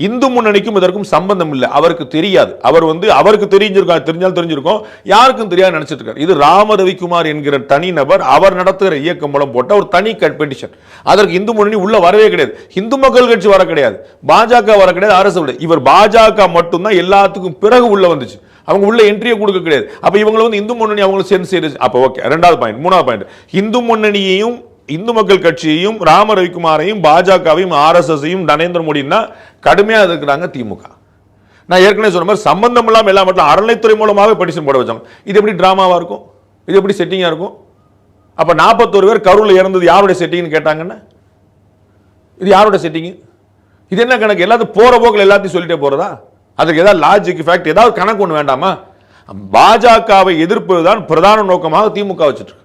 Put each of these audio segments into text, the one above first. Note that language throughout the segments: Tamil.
இந்து முன்னணிக்கும் இதற்கும் சம்பந்தம் இல்லை, அவருக்கு தெரியாது. அவர் அவருக்கு தெரிஞ்சிருக்கும், யாருக்கும் தெரியாது நினைச்சிட்டு இருக்காரு. இது ராம ரவிக்குமார் என்கிற தனிநபர் அவர் நடத்துகிற இயக்கம் மூலம் போட்ட ஒரு தனி பெட்டிஷன். அதற்கு இந்து முன்னணி உள்ள வரவே கிடையாது, இந்து மக்கள் கட்சி வர கிடையாது, பாஜக வர கிடையாது, RSS. இவர் பாஜக மட்டும்தான் எல்லாத்துக்கும் பிறகு உள்ள வந்துச்சு. அவங்க உள்ள என்ட்ரியை கொடுக்க கிடையாது. அப்ப இவங்க இந்து முன்னணி அவங்க சேர்ந்து செய்து. அப்ப ஓகே, ரெண்டாவது பாயிண்ட். மூணாவது பாயிண்ட், இந்து முன்னணியையும் இந்து மக்கள் கட்சியையும் ராம ரவிக்குமாரையும் பாஜகவையும் RSSையும் நரேந்திர மோடினா கடுமையாக எதிர்க்கிறாங்க திமுக. நான் ஏற்கனவே சொன்ன மாதிரி சம்பந்தம் இல்லாமல் எல்லா மட்டும் அறநிலைத்துறை மூலமாக பெட்டிஷன் போட வச்சாங்க. இது எப்படி டிராமாவா இருக்கும்? இது எப்படி செட்டிங்கா இருக்கும்? அப்ப 41 பேர் கரூர்ல இறந்தது யாருடைய செட்டிங்னு கேட்டாங்கன்னா இது யாருடைய செட்டிங்? இது என்ன கணக்கு? எல்லாத்தையும் போற போக்கில் எல்லாத்தையும் சொல்லிட்டே போறதா? அதுக்கு ஏதாவது லாஜிக் ஃபேக்ட் ஏதாவது கணக்கு ஒன்று வேண்டாமா? பாஜகவை எதிர்ப்பதுதான் பிரதான நோக்கமாக திமுக வச்சுட்டு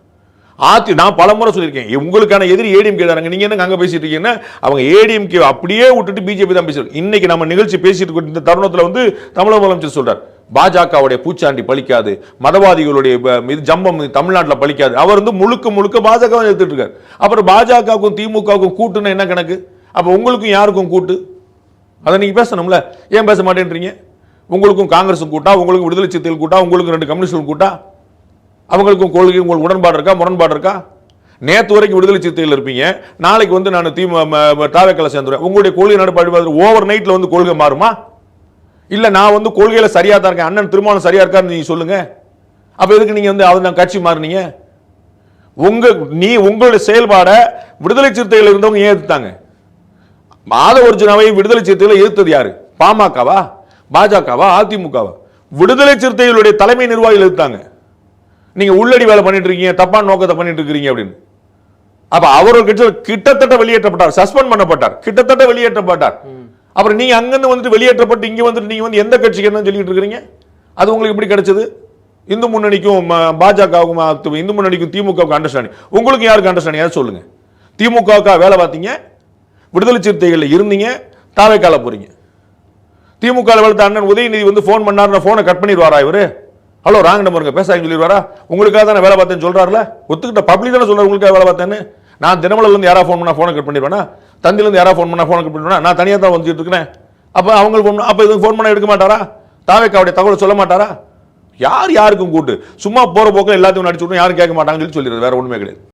நான் பலமுறை சொல்லியிருக்கேன், உங்களுக்கான எதிரி ஏடிஎம்கே தாங்க. நீங்க என்ன அங்க பேசிட்டு இருக்கீங்கன்னா அவங்க ஏடிஎம்கே அப்படியே விட்டுட்டு பிஜேபி தான் பேசுறாங்க. இன்னைக்கு நம்ம நிகழ்ச்சி பேசிட்டு இந்த தருணத்தில் தமிழக முதலமைச்சர் சொல்றார், பாஜகவுடைய பூச்சாண்டி பலிக்காது, மதவாதிகளுடைய ஜம்பம் தமிழ்நாட்டில் பலிக்காது. அவர் முழுக்க முழுக்க பாஜக எடுத்துட்டு இருக்காரு. அப்புறம் பாஜகவுக்கும் திமுகவுக்கும் கூட்டுன்னா என்ன கணக்கு? அப்ப உங்களுக்கும் யாருக்கும் கூட்டு? அதை நீங்க பேசணும்ல, ஏன் பேச மாட்டேன்றீங்க? உங்களுக்கும் காங்கிரஸும் கூட்டா, உங்களுக்கு விடுதலை சிறுத்தைகள் கூட்டா, உங்களுக்கு 2 கம்யூனிஸ்டுகள் கூட்டா, அவங்களுக்கும் கொள்கை உங்களுக்கு உடன்பாடு இருக்கா, முரண்பாடு இருக்கா? நேற்று வரைக்கும் விடுதலை சிறுத்தைகள் இருப்பீங்க, நாளைக்கு நான் தாவேக்கால சேர்ந்துருவேன். உங்களுடைய கொள்கை நடப்பாடு ஓவர் நைட்ல கொள்கை மாறுமா? இல்ல நான் கொள்கையில சரியா தான் இருக்கேன், அண்ணன் திருமாவளவன் சரியா இருக்கான்னு நீங்க சொல்லுங்க. அப்ப எதுக்கு நீங்க அவர் கட்சி மாறுனீங்க? உங்களுடைய செயல்பாட விடுதலை சிறுத்தைகள் இருந்தவங்க ஏன் எதிர்த்தாங்க? ஆதவர்ஜுனாவை விடுதலை சிறுத்தைகளை எதிர்த்தது யாரு? பாமகவா, பாஜகவா, அதிமுகவா? விடுதலை சிறுத்தைகளுடைய தலைமை நிர்வாகிகள் எதிர்த்தாங்க. நீங்க உள்ளடி வேலை பண்ணிட்டு இருக்கீங்க, தப்பான நோக்கத்தை பண்ணிட்டு இருக்கீங்க அப்படின்னு. அப்ப அவர் ஒரு கட்சியில் கிட்டத்தட்ட வெளியேற்றப்பட்டார், சஸ்பெண்ட் பண்ணப்பட்டார், கிட்டத்தட்ட வெளியேற்றப்பட்டார். அப்புறம் நீங்க அங்கிருந்து வெளியேற்றப்பட்டு இங்க நீங்க எந்த கட்சிக்கு என்ன சொல்லிட்டு இருக்கீங்க? அது உங்களுக்கு எப்படி கிடைச்சது? இந்து முன்னணிக்கும் பாஜகவுக்கும் இந்து முன்னணிக்கும் திமுகவுக்கு அண்டர்ஸ்டாண்டிங், உங்களுக்கு யாருக்கு அண்டர்ஸ்டாண்டிங் சொல்லுங்க. திமுகவுக்காக வேலை பார்த்தீங்க, விடுதலை சிறுத்தைகள் இருந்தீங்க, தாவேக்கால போறீங்க. திமுக வளர்த்த அண்ணன் உதயநிதி போன் பண்ணாருன்னா போனை கட் பண்ணிடுவாரா இவரு? ஹலோ ராங் நம்பருங்க பேசாங்க சொல்லிடுவாரா? உங்களுக்காக தானே வேலை பார்த்தேன்னு சொல்றாருல, ஒத்துக்கிட்ட பப்ளிக் தானே சொல்றாரு உங்களுக்காக வேலை பார்த்தேன்னு. நான் தினமலர்லேருந்து யாரா ஃபோன் பண்ணா ஃபோனை கட் பண்ணிடுவேனா? தந்திலேருந்து யாரா ஃபோன் பண்ணா ஃபோனை கட் பண்ணிடுவேனா? நான் தனியாக தான் வந்துட்டு இருக்கிறேன். அப்போ அவங்களுக்கு ஃபோன், அப்போ இதுக்கு ஃபோன் பண்ண எடுக்க மாட்டாரா? தாவேக்காவுடைய தகவல் சொல்ல மாட்டாரா? யாருக்கும் கூட்டு சும்மா போற போக்கில் எல்லாத்தையும் நடிச்சு விட்டு யாரும் கேட்க மாட்டாங்கன்னு சொல்லிடுறது, வேற ஒண்ணுமே கிடையாது.